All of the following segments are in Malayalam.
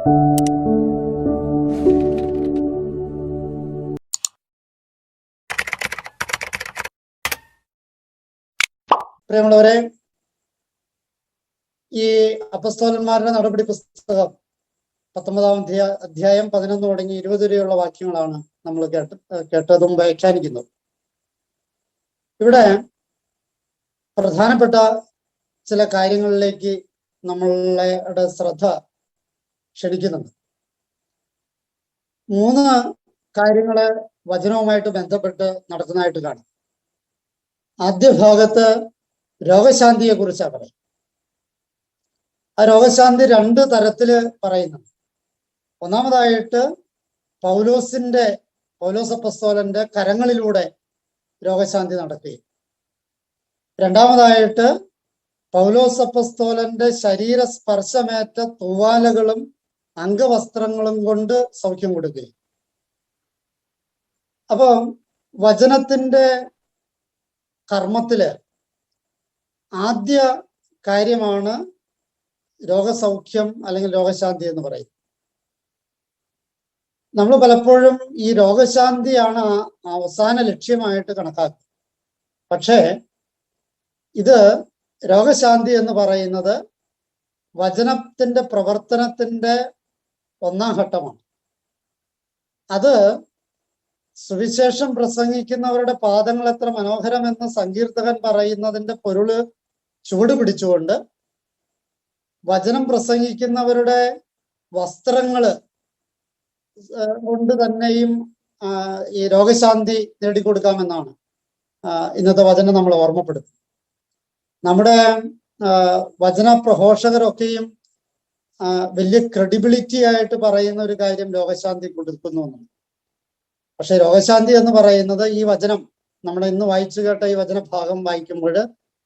പ്രിയമുള്ളവരെ, ഈ അപ്പസ്തോലന്മാരുടെ നടപടി പുസ്തകം 19-ാം അധ്യായം 11 തുടങ്ങി 20 വരെയുള്ള വാക്യങ്ങളാണ് നമ്മൾ കേട്ടതും വ്യാഖ്യാനിക്കുന്നത്. ഇവിടെ പ്രധാനപ്പെട്ട ചില കാര്യങ്ങളിലേക്ക് നമ്മളുടെ ശ്രദ്ധ ക്ഷണിക്കുന്നുണ്ട്. 3 കാര്യങ്ങള് വചനവുമായിട്ട് ബന്ധപ്പെട്ട് നടക്കുന്നതായിട്ട് കാണാം. ആദ്യ ഭാഗത്ത് രോഗശാന്തിയെ കുറിച്ചാണ് പറയുന്നത്. ആ രോഗശാന്തി 2 തരത്തില് പറയുന്നുണ്ട്. ഒന്നാമതായിട്ട് പൗലോസ് അപ്പസ്തോലന്റെ കരങ്ങളിലൂടെ രോഗശാന്തി നടക്കുകയും, രണ്ടാമതായിട്ട് പൗലോസ് അപ്പസ്തോലന്റെ ശരീര സ്പർശമേറ്റ തൂവാലകളും അംഗവസ്ത്രങ്ങളും കൊണ്ട് സൗഖ്യം കൊടുക്കുകയും. അപ്പം വചനത്തിന്റെ കർമ്മത്തില് ആദ്യ കാര്യമാണ് രോഗസൗഖ്യം അല്ലെങ്കിൽ രോഗശാന്തി എന്ന് പറയും. നമ്മൾ പലപ്പോഴും ഈ രോഗശാന്തിയാണ് അവസാന ലക്ഷ്യമായിട്ട് കണക്കാക്കുക. പക്ഷേ ഇത് രോഗശാന്തി എന്ന് പറയുന്നത് വചനത്തിന്റെ പ്രവർത്തനത്തിന്റെ 1-ാം ഘട്ടമാണ്. അത് സുവിശേഷം പ്രസംഗിക്കുന്നവരുടെ പാദങ്ങൾ എത്ര മനോഹരമെന്ന് സങ്കീർത്തകൻ പറയുന്നതിന്റെ പൊരുള് ചുവട് പിടിച്ചുകൊണ്ട് വചനം പ്രസംഗിക്കുന്നവരുടെ വസ്ത്രങ്ങള് കൊണ്ട് തന്നെയും ഈ രോഗശാന്തി നേടിക്കൊടുക്കാമെന്നാണ് ഇന്നത്തെ വചനം നമ്മൾ ഓർമ്മപ്പെടുത്തുന്നത്. നമ്മുടെ വചന പ്രഘോഷകരൊക്കെയും വലിയ ക്രെഡിബിലിറ്റി ആയിട്ട് പറയുന്ന ഒരു കാര്യം രോഗശാന്തി കൊടുക്കുന്നു എന്നാണ്. പക്ഷെ രോഗശാന്തി എന്ന് പറയുന്നത് ഈ വചനം നമ്മൾ ഇന്ന് വായിച്ചു കേട്ട ഈ വചന ഭാഗം വായിക്കുമ്പോൾ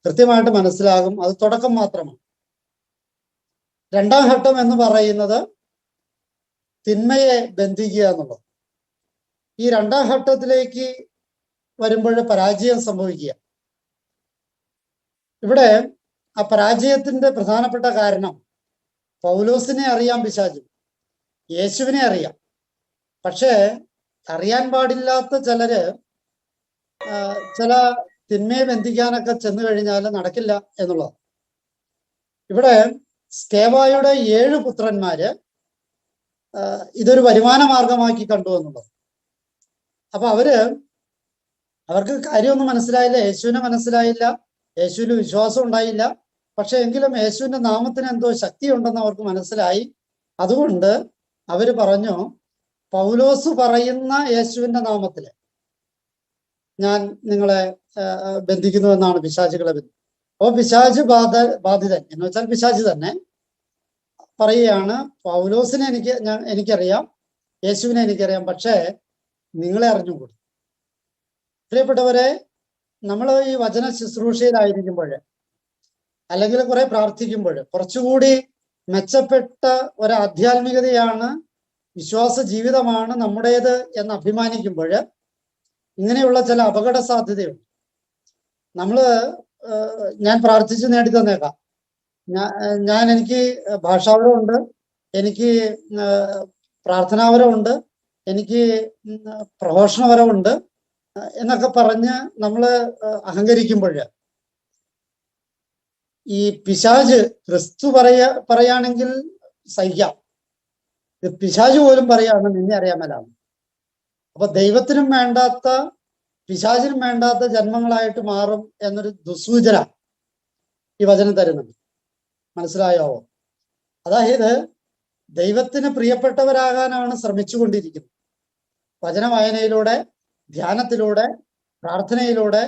കൃത്യമായിട്ട് മനസ്സിലാകും, അത് തുടക്കം മാത്രമാണ്. 2-ാം ഘട്ടം എന്ന് പറയുന്നത് തിന്മയെ ബന്ധിക്കുക എന്നുള്ളത്. ഈ 2-ാം ഘട്ടത്തിലേക്ക് വരുമ്പോൾ പരാജയം സംഭവിക്കുക. ഇവിടെ ആ പരാജയത്തിന്റെ പ്രധാനപ്പെട്ട കാരണം പൗലോസിനെ അറിയാം പിശാചു, യേശുവിനെ അറിയാം. പക്ഷേ അറിയാൻ പാടില്ലാത്ത ചിലര് ചില തിന്മയെ ബന്ധിക്കാനൊക്കെ ചെന്നു കഴിഞ്ഞാൽ നടക്കില്ല എന്നുള്ളത്. ഇവിടെ സ്കേവായുടെ 7 പുത്രന്മാര് ഇതൊരു വരുമാന മാർഗമാക്കി കണ്ടു എന്നുള്ളത്. അപ്പൊ അവർക്ക് കാര്യമൊന്നും മനസ്സിലായില്ല, യേശുവിനെ മനസ്സിലായില്ല, യേശുവിന് വിശ്വാസം ഉണ്ടായില്ല. പക്ഷെ എങ്കിലും യേശുവിന്റെ നാമത്തിന് എന്തോ ശക്തി ഉണ്ടെന്ന് അവർക്ക് മനസ്സിലായി. അതുകൊണ്ട് അവര് പറഞ്ഞു, പൗലോസ് പറയുന്ന യേശുവിന്റെ നാമത്തില് ഞാൻ നിങ്ങളെ ബന്ധിക്കുന്നു എന്നാണ് പിശാചുകളെ ബന്ധിക്കുന്നത്. അപ്പോൾ പിശാച് ബാധിതൻ എന്ന് വെച്ചാൽ പിശാച് തന്നെ പറയുകയാണ്, പൗലോസിനെ എനിക്കറിയാം, യേശുവിനെ എനിക്കറിയാം, പക്ഷേ നിങ്ങളെ അറിഞ്ഞുകൂടി. പ്രിയപ്പെട്ടവരെ, നമ്മൾ ഈ വചന ശുശ്രൂഷയിലായിരിക്കുമ്പോൾ അല്ലെങ്കിൽ കുറെ പ്രാർത്ഥിക്കുമ്പോൾ കുറച്ചുകൂടി മെച്ചപ്പെട്ട ഒരു ആധ്യാത്മികതയാണ്, വിശ്വാസ ജീവിതമാണ് നമ്മുടേത് എന്ന് അഭിമാനിക്കുമ്പോൾ ഇങ്ങനെയുള്ള ചില അപകട സാധ്യതയുണ്ട്. ഞാൻ പ്രാർത്ഥിച്ച് നേടി തന്നേക്കാം, എനിക്ക് ഭാഷാവരമുണ്ട്, എനിക്ക് പ്രാർത്ഥനാവരമുണ്ട്, എനിക്ക് പ്രഘോഷണവരമുണ്ട് എന്നൊക്കെ പറഞ്ഞ് നമ്മൾ അഹങ്കരിക്കുമ്പോൾ ഈ പിശാച് ക്രിസ്തു പറയാണെങ്കിൽ സഹിക്കാം, പിശാച് പോലും പറയാണ് നിന്നെ അറിയാമലാണ്. അപ്പൊ ദൈവത്തിനും വേണ്ടാത്ത പിശാചിനും വേണ്ടാത്ത ജന്മങ്ങളായിട്ട് മാറും എന്നൊരു ദുസൂചന ഈ വചനം തരുന്നുണ്ട്. മനസ്സിലായോ? അതായത് ദൈവത്തിന് പ്രിയപ്പെട്ടവരാകാനാണ് ശ്രമിച്ചുകൊണ്ടിരിക്കുന്നത്. വചന വായനയിലൂടെ, ധ്യാനത്തിലൂടെ, പ്രാർത്ഥനയിലൂടെ,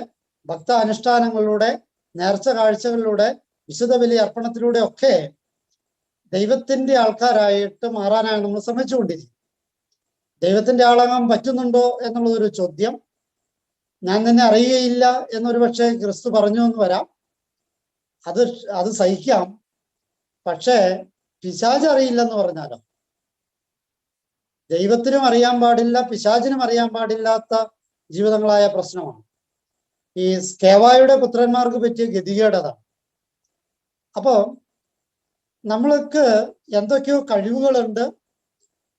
ഭക്ത അനുഷ്ഠാനങ്ങളിലൂടെ, നേർച്ച കാഴ്ചകളിലൂടെ, വിശുദ്ധ ബലി അർപ്പണത്തിലൂടെ ഒക്കെ ദൈവത്തിന്റെ ആൾക്കാരായിട്ട് മാറാനാണ് നമ്മൾ ശ്രമിച്ചുകൊണ്ടിരിക്കുന്നത്. ദൈവത്തിന്റെ ആളാകാൻ പറ്റുന്നുണ്ടോ എന്നുള്ളതൊരു ചോദ്യം. ഞാൻ തന്നെ അറിയുകയില്ല എന്നൊരു പക്ഷേ ക്രിസ്തു പറഞ്ഞു എന്ന് വരാം, അത് സഹിക്കാം. പക്ഷേ പിശാച് അറിയില്ലെന്ന് പറഞ്ഞാലോ? ദൈവത്തിനും അറിയാൻ പാടില്ല, പിശാചിനും അറിയാൻ പാടില്ലാത്ത ജീവിതങ്ങളായ പ്രശ്നമാണ്. ഈ സ്കേവായുടെ പുത്രന്മാർക്ക് പറ്റിയ ഗതികേടതാണ്. അപ്പോ നമ്മൾക്ക് എന്തൊക്കെയോ കഴിവുകളുണ്ട്,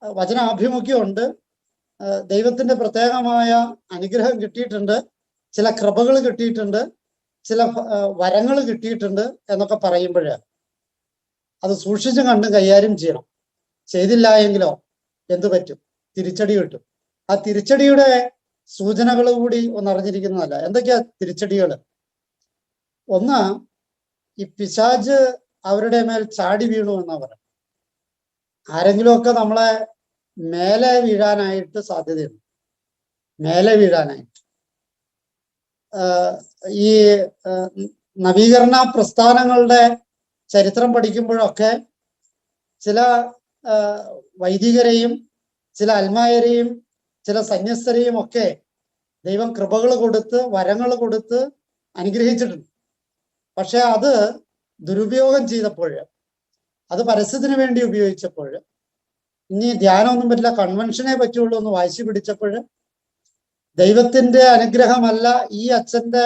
വചനാഭിമുഖ്യമുണ്ട്, ദൈവത്തിന്റെ പ്രത്യേകമായ അനുഗ്രഹം കിട്ടിയിട്ടുണ്ട്, ചില കൃപകൾ കിട്ടിയിട്ടുണ്ട്, ചില വരങ്ങൾ കിട്ടിയിട്ടുണ്ട് എന്നൊക്കെ പറയുമ്പോൾ അത് സൂക്ഷിച്ച് കണ്ട് കൈകാര്യം ചെയ്യണം. ചെയ്തില്ല എങ്കിലോ എന്തു പറ്റും? തിരിച്ചടി കിട്ടും. ആ തിരിച്ചടിയുടെ സൂചനകൾ കൂടി ഒന്ന് അറിഞ്ഞിരിക്കുന്നതല്ല. എന്തൊക്കെയാ തിരിച്ചടികൾ? ഒന്ന്, ഈ പിശാച് അവരുടെ മേൽ ചാടി വീണു എന്നാ പറയാം. ആരെങ്കിലുമൊക്കെ നമ്മളെ മേലെ വീഴാനായിട്ട് സാധ്യതയുണ്ട്. മേലെ വീഴാനായിട്ട് ഈ നവീകരണ പ്രസ്ഥാനങ്ങളുടെ ചരിത്രം പഠിക്കുമ്പോഴൊക്കെ ചില വൈദികരെയും ചില അൽമായരെയും ചില സന്യസ്തരെയും ഒക്കെ ദൈവം കൃപകൾ കൊടുത്ത് വരങ്ങൾ കൊടുത്ത് അനുഗ്രഹിച്ചിട്ടുണ്ട്. പക്ഷെ അത് ദുരുപയോഗം ചെയ്തപ്പോൾ, അത് പരസ്യത്തിന് വേണ്ടി ഉപയോഗിച്ചപ്പോൾ, ഇനി ധ്യാനമൊന്നും പറ്റില്ല, കൺവെൻഷനെ പറ്റുള്ളൂ എന്ന് വാശി പിടിച്ചപ്പോൾ, ദൈവത്തിന്റെ അനുഗ്രഹമല്ല, ഈ അച്ഛന്റെ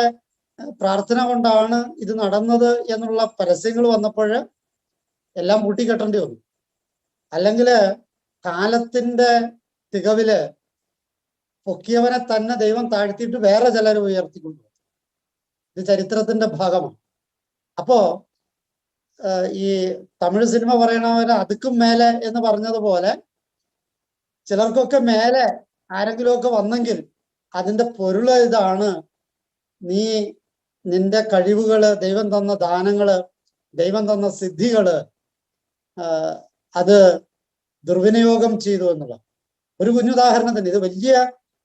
പ്രാർത്ഥന കൊണ്ടാണ് ഇത് നടന്നത് എന്നുള്ള പരസ്യങ്ങൾ വന്നപ്പോൾ എല്ലാം കൂട്ടിക്കെട്ടേണ്ടി വന്നു. അല്ലെങ്കിൽ കാലത്തിന്റെ തികവില് പൊക്കിയവനെ തന്നെ ദൈവം താഴ്ത്തിയിട്ട് വേറെ ചിലരെ ഉയർത്തിക്കൊണ്ടു. ഇത് ചരിത്രത്തിന്റെ ഭാഗമാണ്. അപ്പോ ഈ തമിഴ് സിനിമ പറയണവരെ അതുക്കും മേലെ എന്ന് പറഞ്ഞതുപോലെ ചിലർക്കൊക്കെ മേലെ ആരെങ്കിലുമൊക്കെ വന്നെങ്കിൽ അതിന്റെ പൊരുള് ഇതാണ്: നീ നിന്റെ കഴിവുകള്, ദൈവം തന്ന ദാനങ്ങള്, ദൈവം തന്ന സിദ്ധികള് അത് ദുർവിനിയോഗം ചെയ്തു എന്നുള്ള ഒരു കുഞ്ഞുദാഹരണത്തിന്. ഇത് വലിയ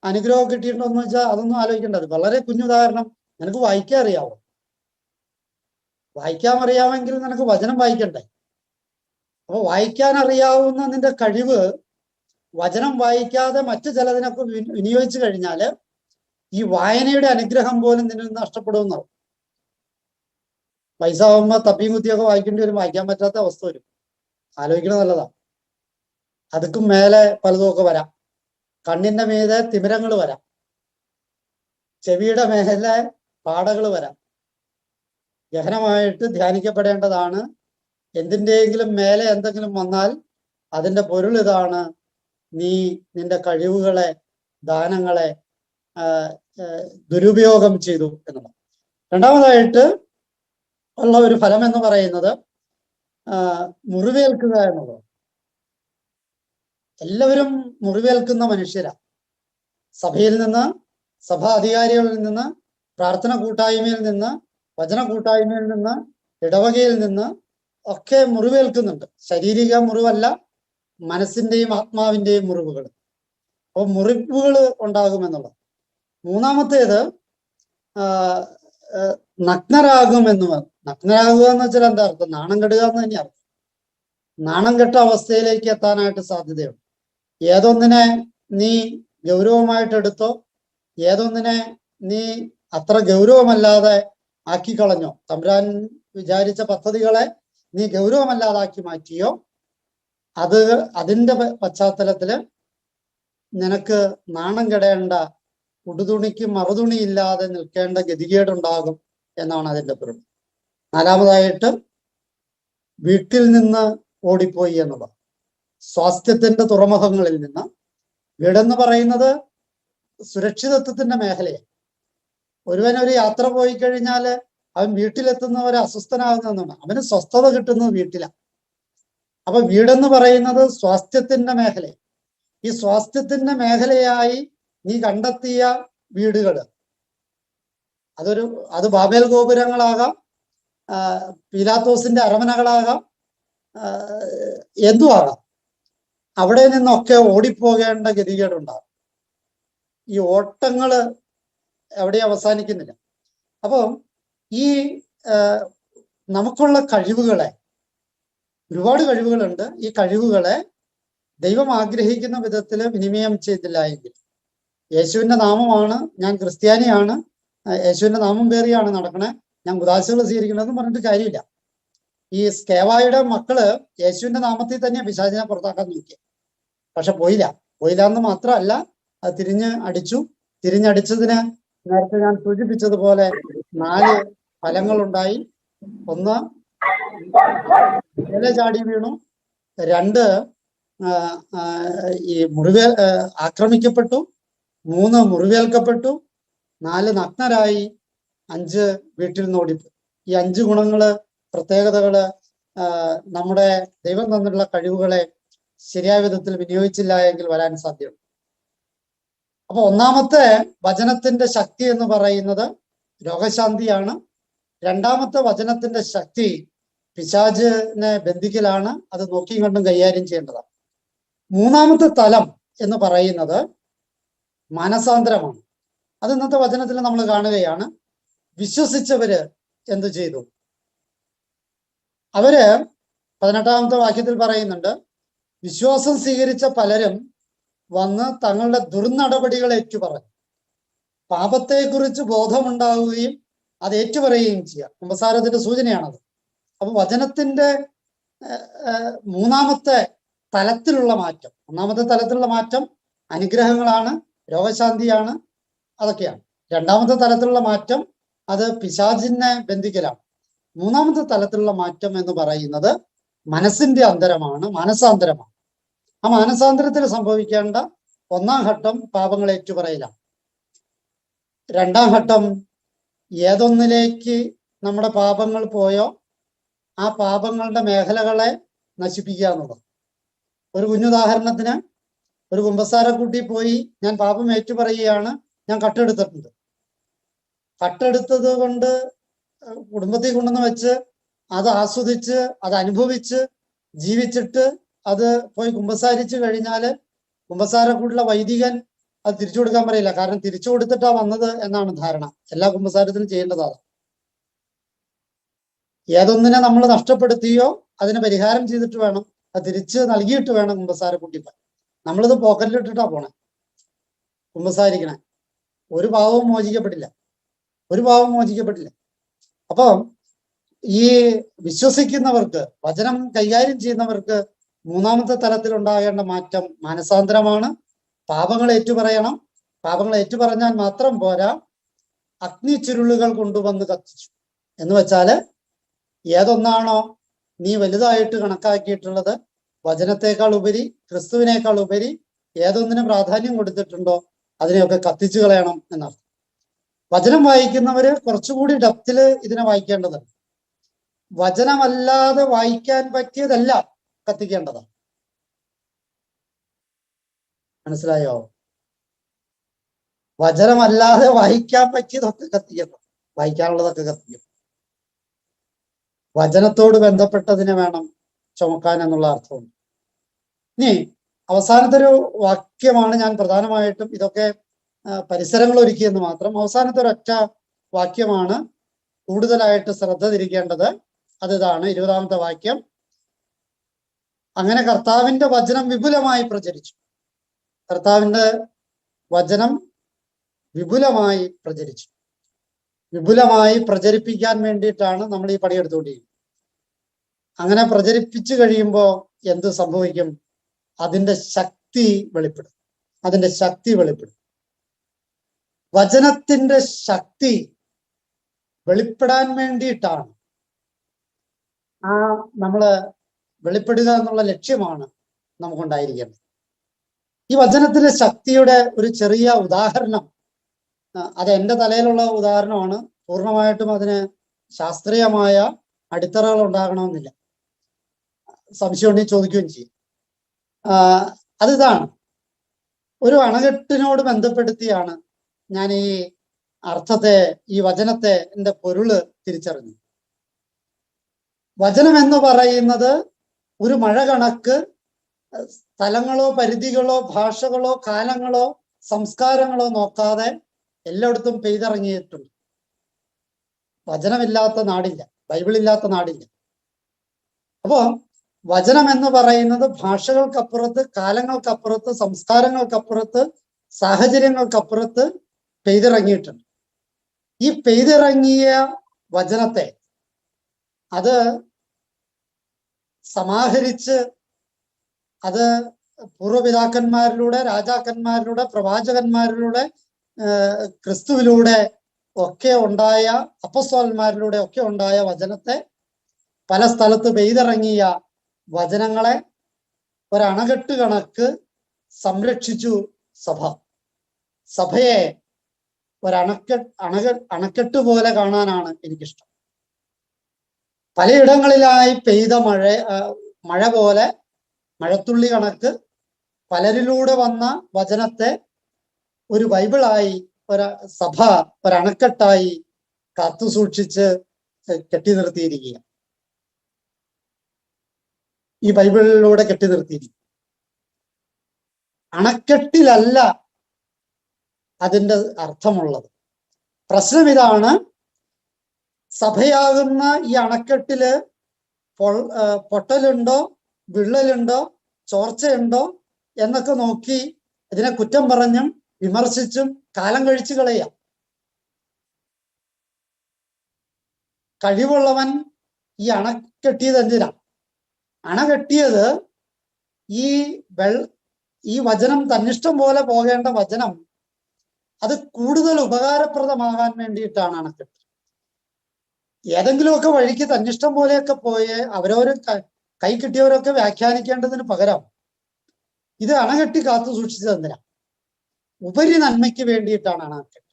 അനുഗ്രഹം കിട്ടിയിട്ടുണ്ടോ എന്ന് വെച്ചാൽ അതൊന്നും ആലോചിക്കേണ്ടത്. വളരെ കുഞ്ഞുദാഹരണം. നിനക്ക് വായിക്കാൻ അറിയാവോ? വായിക്കാൻ അറിയാമെങ്കിൽ നിനക്ക് വചനം വായിക്കണ്ടേ? അപ്പൊ വായിക്കാൻ അറിയാവുന്ന നിന്റെ കഴിവ് വചനം വായിക്കാതെ മറ്റു ചിലതിനൊക്കെ വിനിയോഗിച്ചു കഴിഞ്ഞാല് ഈ വായനയുടെ അനുഗ്രഹം പോലും നിന്നിൽ നിന്ന് നഷ്ടപ്പെടുമെന്നാവും. പൈസ ആവുമ്പോ തപ്പിയും കുത്തിയൊക്കെ വായിക്കേണ്ടി വരും, വായിക്കാൻ പറ്റാത്ത അവസ്ഥ വരും. ആലോചിക്കണത് നല്ലതാ. അതുക്കും മേലെ പലതുമൊക്കെ വരാം. കണ്ണിന്റെ മീതെ തിമിരങ്ങൾ വരാം, ചെവിയുടെ മേലെ പാടകൾ വരാം. ഗഹനമായിട്ട് ധ്യാനിക്കപ്പെടേണ്ടതാണ്. എന്തിൻ്റെയെങ്കിലും മേലെ എന്തെങ്കിലും വന്നാൽ അതിന്റെ പൊരുൾ ഇതാണ്: നീ നിന്റെ കഴിവുകളെ, ദാനങ്ങളെ ദുരുപയോഗം ചെയ്തു എന്നുള്ളത്. രണ്ടാമതായിട്ട് ഉള്ള ഒരു ഫലം എന്ന് പറയുന്നത് മുറിവേൽക്കുക എന്നുള്ളത്. എല്ലാവരും മുറിവേൽക്കുന്ന മനുഷ്യരാ. സഭയിൽ നിന്ന്, സഭാ അധികാരികളിൽ നിന്ന്, പ്രാർത്ഥന കൂട്ടായ്മയിൽ നിന്ന്, വചന കൂട്ടായ്മയിൽ നിന്ന്, ഇടവകയിൽ നിന്ന് ഒക്കെ മുറിവേൽക്കുന്നുണ്ട്. ശാരീരിക മുറിവല്ല, മനസ്സിന്റെയും ആത്മാവിന്റെയും മുറിവുകൾ. അപ്പോൾ മുറിവുകൾ ഉണ്ടാകുമെന്നുള്ളത്. മൂന്നാമത്തേത് നഗ്നരാകുമെന്ന്. നഗ്നരാകുക എന്ന് വെച്ചാൽ എന്താ അർത്ഥം? നാണം കെടുക എന്ന് തന്നെ അർത്ഥം. നാണം കെട്ട അവസ്ഥയിലേക്ക് എത്താനായിട്ട് സാധ്യതയുണ്ട്. ഏതൊന്നിനെ നീ ഗൗരവമായിട്ട് എടുത്തോ, ഏതൊന്നിനെ നീ അത്ര ഗൗരവമല്ലാതെ ആക്കിക്കളഞ്ഞോ, തമ്പുരാൻ വിചാരിച്ച പദ്ധതികളെ നീ ഗൗരവമല്ലാതാക്കി മാറ്റിയോ, അതിന്റെ പശ്ചാത്തലത്തില് നിനക്ക് നാണം കെടേണ്ട, ഉടുതുണിക്ക് മറുതുണിയില്ലാതെ നിൽക്കേണ്ട ഗതികേടുണ്ടാകും എന്നാണ് അതിന്റെ പൊരുൾ. നാലാമതായിട്ട് വീട്ടിൽ നിന്ന് ഓടിപ്പോയി എന്നുള്ളത്. സ്വാസ്ഥ്യത്തിന്റെ തുറമുഖങ്ങളിൽ നിന്ന്. വീടെന്ന് പറയുന്നത് സുരക്ഷിതത്വത്തിന്റെ മേഖലയാണ്. ഒരുവൻ ഒരു യാത്ര പോയി കഴിഞ്ഞാൽ അവൻ വീട്ടിലെത്തുന്നവരെ അസ്വസ്ഥനാകുന്നതാണ്. അവന് സ്വസ്ഥത കിട്ടുന്നത് വീട്ടിലാണ്. അപ്പൊ വീടെന്ന് പറയുന്നത് സ്വാസ്ഥ്യത്തിന്റെ മേഖല. ഈ സ്വാസ്ഥ്യത്തിന്റെ മേഖലയായി നീ കണ്ടെത്തിയ വീടുകള്, അത് ബാബേൽ ഗോപുരങ്ങളാകാം, പീലാത്തോസിന്റെ അരമനകളാകാം, എന്തുമാകാം. അവിടെ നിന്നൊക്കെ ഓടിപ്പോകേണ്ട ഗതികേടുണ്ടാകും. ഈ ഓട്ടങ്ങള് എവിടെ അവസാനിക്കുന്നില്ല. അപ്പോൾ ഈ നമുക്കുള്ള കഴിവുകളെ, ഒരുപാട് കഴിവുകളുണ്ട്. ഈ കഴിവുകളെ ദൈവം ആഗ്രഹിക്കുന്ന വിധത്തിൽ വിനിമയം ചെയ്തില്ല എങ്കിൽ, യേശുവിന്റെ നാമമാണ്, ഞാൻ ക്രിസ്ത്യാനിയാണ്, യേശുവിന്റെ നാമം പേറിയാണ് നടക്കണേ, ഞാൻ ഉദാശകൾ സ്വീകരിക്കണമെന്ന് പറഞ്ഞിട്ട് കാര്യമില്ല. ഈ സ്കേവായുടെ മക്കള് യേശുവിന്റെ നാമത്തിൽ തന്നെ പിശാചിനെ പുറത്താക്കാൻ നോക്കി. പക്ഷെ പോയില്ല എന്ന് മാത്രമല്ല, അത് തിരിഞ്ഞടിച്ചതിന് നേരത്തെ ഞാൻ സൂചിപ്പിച്ചതുപോലെ 4 ഫലങ്ങളുണ്ടായി. ഒന്ന്, ഇല ചാടി വീണു. 2, ഈ ആക്രമിക്കപ്പെട്ടു, 3 മുറിവേൽക്കപ്പെട്ടു, 4 നഗ്നരായി, 5 വീട്ടിൽ നിന്ന് ഓടിപ്പോയി. ഈ 5 ഗുണങ്ങള്, പ്രത്യേകതകള് നമ്മുടെ ദൈവം തന്നിട്ടുള്ള കഴിവുകളെ ശരിയായ വിധത്തിൽ വിനിയോഗിച്ചില്ല എങ്കിൽ വരാൻ സാധ്യതയുണ്ട്. അപ്പൊ ഒന്നാമത്തെ വചനത്തിന്റെ ശക്തി എന്ന് പറയുന്നത് രോഗശാന്തിയാണ്. രണ്ടാമത്തെ വചനത്തിന്റെ ശക്തി പിശാചിനെ ബന്ധിക്കലാണ്. അത് നോക്കിയും കണ്ടും കൈകാര്യം ചെയ്യേണ്ടതാണ്. മൂന്നാമത്തെ തലം എന്ന് പറയുന്നത് മാനസാന്തരമാണ്. അത് ഇന്നത്തെ വചനത്തിൽ നമ്മൾ കാണുകയാണ്. വിശ്വസിച്ചവര് എന്തു ചെയ്തു? അവര് 18ാമത്തെ വാക്യത്തിൽ പറയുന്നുണ്ട്, വിശ്വാസം സ്വീകരിച്ച പലരും വന്ന് തങ്ങളുടെ ദുർനടപടികൾ ഏറ്റുപറഞ്ഞു. പാപത്തെക്കുറിച്ച് ബോധമുണ്ടാവുകയും അത് ഏറ്റുപറയുകയും ചെയ്യുക. കുമ്പസാരത്തിന്റെ സൂചനയാണത്. അപ്പൊ വചനത്തിന്റെ മൂന്നാമത്തെ തലത്തിലുള്ള മാറ്റം, ഒന്നാമത്തെ തലത്തിലുള്ള മാറ്റം അനുഗ്രഹങ്ങളാണ്, രോഗശാന്തിയാണ്, അതൊക്കെയാണ്. രണ്ടാമത്തെ തലത്തിലുള്ള മാറ്റം അത് പിശാചിനെ ബന്ധിക്കലാണ്. മൂന്നാമത്തെ തലത്തിലുള്ള മാറ്റം എന്ന് പറയുന്നത് മനസ്സിന്റെ അന്തരമാണ്, മാനസാന്തരമാണ്. ആ മാനസാന്തരത്തിൽ സംഭവിക്കേണ്ട ഒന്നാം ഘട്ടം പാപങ്ങൾ ഏറ്റുപറയലാണ്. രണ്ടാം ഘട്ടം ഏതൊന്നിലേക്ക് നമ്മുടെ പാപങ്ങൾ പോയോ ആ പാപങ്ങളുടെ മേഖലകളെ നശിപ്പിക്കുക എന്നുള്ളത്. ഒരു കുഞ്ഞുദാഹരണത്തിന്, ഒരു കുമ്പസാരക്കൂട്ടി പോയി ഞാൻ പാപം ഏറ്റുപറയുകയാണ്, ഞാൻ കട്ടെടുത്തിട്ടുണ്ട്. കട്ടെടുത്തത് കൊണ്ട് കുടുംബത്തിൽ കൊണ്ടുവന്ന് വെച്ച് അത് ആസ്വദിച്ച് അത് അനുഭവിച്ച് ജീവിച്ചിട്ട് അത് പോയി കുമ്പസാരിച്ചു കഴിഞ്ഞാൽ കുമ്പസാരക്കൂട്ടിലെ വൈദികൻ അത് തിരിച്ചു കൊടുക്കാൻ പറയില്ല. കാരണം തിരിച്ചു കൊടുത്തിട്ടാ വന്നത് എന്നാണ് ധാരണ. എല്ലാ കുമ്പസാരത്തിനും ചെയ്യേണ്ടതാണ്. ഏതൊന്നിനെ നമ്മൾ നഷ്ടപ്പെടുത്തിയോ അതിന് പരിഹാരം ചെയ്തിട്ട് വേണം, അത് തിരിച്ച് നൽകിയിട്ട് വേണം കുമ്പസാരക്കൂട്ടി പോയി. നമ്മളിത് പോക്കറ്റിലിട്ടിട്ടാ പോണേ കുമ്പസാരിക്കണേ. ഒരു പാവവും മോചിക്കപ്പെട്ടില്ല, ഒരു പാവവും മോചിക്കപ്പെട്ടില്ല. അപ്പം ഈ വിശ്വസിക്കുന്നവർക്ക്, വചനം കൈകാര്യം ചെയ്യുന്നവർക്ക് മൂന്നാമത്തെ തലത്തിൽ ഉണ്ടാകേണ്ട മാറ്റം മാനസാന്തരമാണ്. പാപങ്ങൾ ഏറ്റുപറയണം. പാപങ്ങൾ ഏറ്റുപറഞ്ഞാൽ മാത്രം പോരാ, അഗ്നി ചുരുളുകൾ കൊണ്ടുവന്ന് കത്തിച്ചു. എന്ന് വെച്ചാല് ഏതൊന്നാണോ നീ വലുതായിട്ട് കണക്കാക്കിയിട്ടുള്ളത്, വചനത്തെക്കാൾ ഉപരി, ക്രിസ്തുവിനേക്കാൾ ഉപരി ഏതൊന്നിന് പ്രാധാന്യം കൊടുത്തിട്ടുണ്ടോ അതിനെയൊക്കെ കത്തിച്ചു കളയണം എന്നർത്ഥം. വചനം വായിക്കുന്നവര് കുറച്ചുകൂടി ഡെപ്തില് ഇതിനെ വായിക്കേണ്ടതുണ്ട്. വചനമല്ലാതെ വായിക്കാൻ പറ്റിയതല്ല കത്തിക്കേണ്ടതാണ്. മനസ്സിലായോ? വചനമല്ലാതെ വായിക്കാൻ പറ്റിയതൊക്കെ കത്തിക്കണം, വായിക്കാനുള്ളതൊക്കെ കത്തിക്കണം. വചനത്തോട് ബന്ധപ്പെട്ടതിനെ വേണം ചുമക്കാൻ എന്നുള്ള അർത്ഥമുണ്ട്. ഇനി അവസാനത്തെ ഒരു വാക്യമാണ് ഞാൻ പ്രധാനമായിട്ടും, ഇതൊക്കെ പരിസരങ്ങൾ ഒരുക്കിയെന്ന് മാത്രം. അവസാനത്തെ ഒരൊറ്റ വാക്യമാണ് കൂടുതലായിട്ട് ശ്രദ്ധ തിരിക്കേണ്ടത്. അതിതാണ് 20ാമത്തെ വാക്യം. അങ്ങനെ കർത്താവിന്റെ വചനം വിപുലമായി പ്രചരിച്ചു. കർത്താവിന്റെ വചനം വിപുലമായി പ്രചരിച്ചു. വിപുലമായി പ്രചരിപ്പിക്കാൻ വേണ്ടിയിട്ടാണ് നമ്മൾ ഈ പണിയെടുത്തുകൊണ്ടിരിക്കുന്നത്. അങ്ങനെ പ്രചരിപ്പിച്ചു കഴിയുമ്പോൾ എന്ത് സംഭവിക്കും? അതിന്റെ ശക്തി വെളിപ്പെടും. അതിന്റെ ശക്തി വെളിപ്പെടും. വചനത്തിന്റെ ശക്തി വെളിപ്പെടാൻ വേണ്ടിയിട്ടാണ് നമ്മള് വെളിപ്പെടുക എന്നുള്ള ലക്ഷ്യമാണ് നമുക്കുണ്ടായിരിക്കേണ്ടത്. ഈ വചനത്തിലെ ശക്തിയുടെ ഒരു ചെറിയ ഉദാഹരണം, അത് എൻ്റെ തലയിലുള്ള ഉദാഹരണമാണ്. പൂർണ്ണമായിട്ടും അതിന് ശാസ്ത്രീയമായ അടിത്തറകൾ ഉണ്ടാകണമെന്നില്ല. സംശയമുണ്ടെങ്കിൽ ചോദിക്കുകയും ചെയ്യും. അതിതാണ്, ഒരു അണകെട്ടിനോട് ബന്ധപ്പെടുത്തിയാണ് ഞാൻ ഈ അർത്ഥത്തെ, ഈ വചനത്തെ, എൻ്റെ പൊരുള് തിരിച്ചറിഞ്ഞു. വചനം എന്ന് പറയുന്നത് ഒരു മഴ കണക്ക് സ്ഥലങ്ങളോ പരിധികളോ ഭാഷകളോ കാലങ്ങളോ സംസ്കാരങ്ങളോ നോക്കാതെ എല്ലായിടത്തും പെയ്തിറങ്ങിയിട്ടുണ്ട്. വചനമില്ലാത്ത നാടില്ല, ബൈബിളില്ലാത്ത നാടില്ല. അപ്പോ വചനം എന്ന് പറയുന്നത് ഭാഷകൾക്കപ്പുറത്ത്, കാലങ്ങൾക്കപ്പുറത്ത്, സംസ്കാരങ്ങൾക്കപ്പുറത്ത്, സാഹചര്യങ്ങൾക്കപ്പുറത്ത് പെയ്തിറങ്ങിയിട്ടുണ്ട്. ഈ പെയ്തിറങ്ങിയ വചനത്തെ അത് സമാഹരിച്ച്, അത് പൂർവ്വപിതാക്കന്മാരിലൂടെ, രാജാക്കന്മാരിലൂടെ, പ്രവാചകന്മാരിലൂടെ, ക്രിസ്തുവിലൂടെ ഒക്കെ ഉണ്ടായ, അപ്പസ്തോലന്മാരിലൂടെ ഒക്കെ ഉണ്ടായ വചനത്തെ, പല സ്ഥലത്ത് പെയ്തിറങ്ങിയ വചനങ്ങളെ ഒരണകെട്ട് കണക്ക് സംരക്ഷിച്ചു സഭ. സഭയെ അണക്കെട്ട് പോലെ കാണാനാണ് എനിക്കിഷ്ടം. പലയിടങ്ങളിലായി പെയ്ത മഴ പോലെ, മഴത്തുള്ളി കണക്ക് പലരിലൂടെ വന്ന വചനത്തെ ഒരു ബൈബിളായി സഭ ഒരണക്കെട്ടായി കാത്തു സൂക്ഷിച്ച് കെട്ടി നിർത്തിയിരിക്കുക. ഈ ബൈബിളിലൂടെ കെട്ടി നിർത്തിയിരിക്കുക. അണക്കെട്ടിലല്ല അതിൻ്റെ അർത്ഥമുള്ളത്. പ്രശ്നം ഇതാണ്, സഭയാകുന്ന ഈ അണക്കെട്ടില് പൊട്ടലുണ്ടോ, വിള്ളലുണ്ടോ, ചോർച്ചയുണ്ടോ എന്നൊക്കെ നോക്കി ഇതിനെ കുറ്റം പറഞ്ഞും വിമർശിച്ചും കാലം കഴിച്ചു കളയാം. കഴിവുള്ളവൻ ഈ അണ കെട്ടിയത് എന്തിനാ? അണ കെട്ടിയത് ഈ വചനം തന്നിഷ്ടം പോലെ പോകേണ്ട വചനം അത് കൂടുതൽ ഉപകാരപ്രദമാകാൻ വേണ്ടിയിട്ടാണ് അണക്കെട്ട്. ഏതെങ്കിലുമൊക്കെ വഴിക്ക് തന്നിഷ്ടം പോലെയൊക്കെ പോയി അവരവര് കൈ കിട്ടിയവരൊക്കെ വ്യാഖ്യാനിക്കേണ്ടതിന് പകരം ഇത് അണകെട്ടി കാത്തു സൂക്ഷിച്ചത് എന്തിനാ? ഉപരി നന്മയ്ക്ക് വേണ്ടിയിട്ടാണ് അണക്കെട്ട്.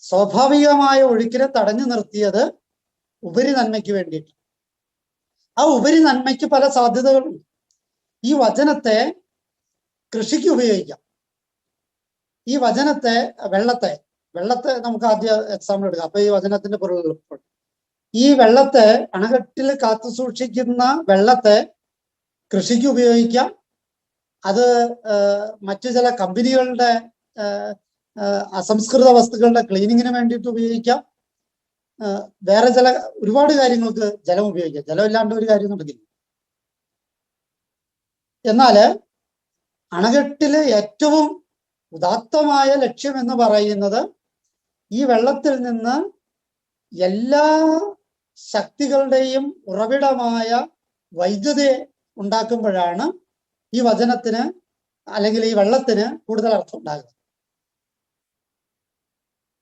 സ്വാഭാവികമായ ഒഴുക്കിനെ തടഞ്ഞു നിർത്തിയത് ഉപരി നന്മയ്ക്ക് വേണ്ടിയിട്ട്. ആ ഉപരി നന്മയ്ക്ക് പല സാധ്യതകളുണ്ട്. ഈ വചനത്തെ കൃഷിക്ക് ഉപയോഗിക്കാം. ഈ വചനത്തെ വെള്ളത്തെ നമുക്ക് ആദ്യം എക്സാമ്പിൾ എടുക്കാം. അപ്പൊ ഈ വചനത്തിന്റെ പൊരുൾ ഈ വെള്ളത്തെ അണകെട്ടിൽ കാത്തു സൂക്ഷിക്കുന്ന വെള്ളത്തെ കൃഷിക്ക് ഉപയോഗിക്കാം. അത് മറ്റു ചില കമ്പനികളുടെ അസംസ്കൃത വസ്തുക്കളുടെ ക്ലീനിങ്ങിന് വേണ്ടിയിട്ട് ഉപയോഗിക്കാം. വേറെ ഒരുപാട് കാര്യങ്ങൾക്ക് ജലം ഉപയോഗിക്കാം. ജലം ഇല്ലാണ്ട് ഒരു കാര്യം നടക്കില്ല. എന്നാല് അണകെട്ടില് ഏറ്റവും ഉദാത്തമായ ലക്ഷ്യം എന്ന് പറയുന്നത് ഈ വെള്ളത്തിൽ നിന്ന് എല്ലാ ശക്തികളുടെയും ഉറവിടമായ വൈദ്യുതി ഉണ്ടാക്കുമ്പോഴാണ് ഈ വചനത്തിന് അല്ലെങ്കിൽ ഈ വെള്ളത്തിന് കൂടുതൽ അർത്ഥം ഉണ്ടാകുന്നത്.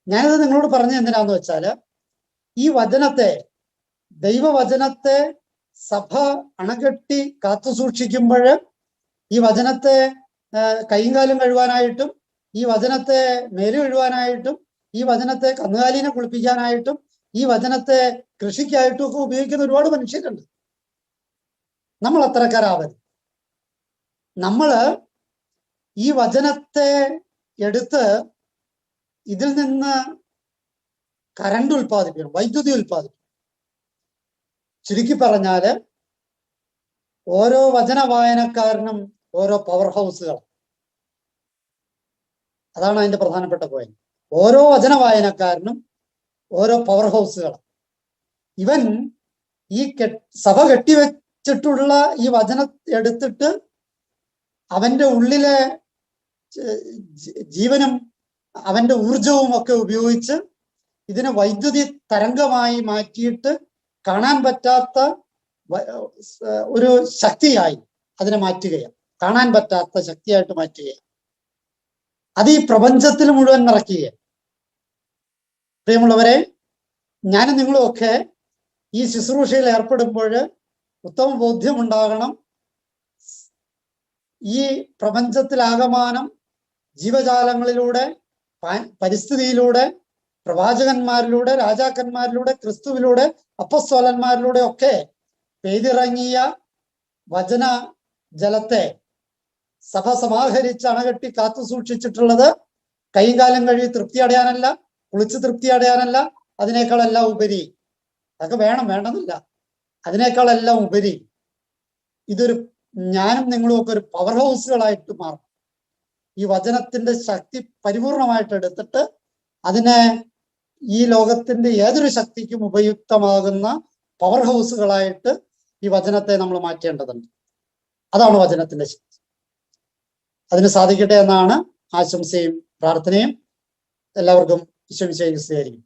ഞാനിത് നിങ്ങളോട് പറഞ്ഞത് എന്തിനാന്ന് വെച്ചാല്, ഈ വചനത്തെ, ദൈവവചനത്തെ സഭ അണകെട്ടി കാത്തു സൂക്ഷിക്കുമ്പോൾ ഈ വചനത്തെ കൈയും കാലും കഴുവാനായിട്ടും, ഈ വചനത്തെ മേല് കഴുവാനായിട്ടും, ഈ വചനത്തെ കന്നുകാലിനെ കുളിപ്പിക്കാനായിട്ടും, ഈ വചനത്തെ കൃഷിക്കായിട്ടും ഒക്കെ ഉപയോഗിക്കുന്ന ഒരുപാട് മനുഷ്യരുണ്ട്. നമ്മൾ അത്തരക്കാരാവരുത്. നമ്മള് ഈ വചനത്തെ എടുത്ത് ഇതിൽ നിന്ന് കറണ്ട് ഉൽപ്പാദിപ്പിക്കണം, വൈദ്യുതി ഉൽപ്പാദിപ്പിക്കണം. ചുരുക്കി പറഞ്ഞാല് ഓരോ വചന വായനക്കാരനും ഓരോ പവർ ഹൗസുകൾ. അതാണ് അതിന്റെ പ്രധാനപ്പെട്ട പോയിന്റ്. ഓരോ വചന വായനക്കാരനും ഓരോ പവർ ഹൗസുകൾ. ഇവൻ ഈ സഭ കെട്ടിവെച്ചിട്ടുള്ള ഈ വചനം എടുത്തിട്ട് അവന്റെ ഉള്ളിലെ ജീവനും അവന്റെ ഊർജവും ഒക്കെ ഉപയോഗിച്ച് ഇതിനെ വൈദ്യുതി തരംഗമായി മാറ്റിയിട്ട് കാണാൻ പറ്റാത്ത ഒരു ശക്തിയായി അതിനെ മാറ്റുകയാണ്. കാണാൻ പറ്റാത്ത ശക്തിയായിട്ട് മാറ്റുകയാണ്. അത് ഈ പ്രപഞ്ചത്തിൽ മുഴുവൻ നിറയ്ക്കുകയാണ്. പ്രിയമുള്ളവരെ, ഞാനും നിങ്ങളും ഒക്കെ ഈ ശുശ്രൂഷയിൽ ഏർപ്പെടുമ്പോൾ ഉത്തമ ബോധ്യമുണ്ടാകണം. ഈ പ്രപഞ്ചത്തിലാകമാനം ജീവജാലങ്ങളിലൂടെ, പരിസ്ഥിതിയിലൂടെ, പ്രവാചകന്മാരിലൂടെ, രാജാക്കന്മാരിലൂടെ, ക്രിസ്തുവിലൂടെ, അപ്പസ്തോലന്മാരിലൂടെ ഒക്കെ പെയ്തിറങ്ങിയ വചന ജലത്തെ സഭ സമാഹരിച്ച് അണകെട്ടി കാത്തു സൂക്ഷിച്ചിട്ടുള്ളത് കൈയും കാലം കഴുകി തൃപ്തി അടയാനല്ല, കുളിച്ച് തൃപ്തി അടയാനല്ല, അതിനേക്കാളെല്ലാം ഉപരി, അതൊക്കെ വേണമെന്നില്ല, അതിനേക്കാളെല്ലാം ഉപരി ഇതൊരു, ഞാനും നിങ്ങളും ഒക്കെ ഒരു പവർ ഹൗസുകളായിട്ട് മാറും. ഈ വചനത്തിന്റെ ശക്തി പരിപൂർണമായിട്ട് എടുത്തിട്ട് അതിനെ ഈ ലോകത്തിന്റെ ഏതൊരു ശക്തിക്കും ഉപയുക്തമാകുന്ന പവർ ഹൗസുകളായിട്ട് ഈ വചനത്തെ നമ്മൾ മാറ്റേണ്ടതുണ്ട്. അതാണ് വചനത്തിന്റെ ശക്തി. അതിന് സാധിക്കട്ടെ എന്നാണ് ആശംസയും പ്രാർത്ഥനയും. എല്ലാവർക്കും ഈശോ മിശിഹായ്ക്ക് സ്തുതിയായിരിക്കും.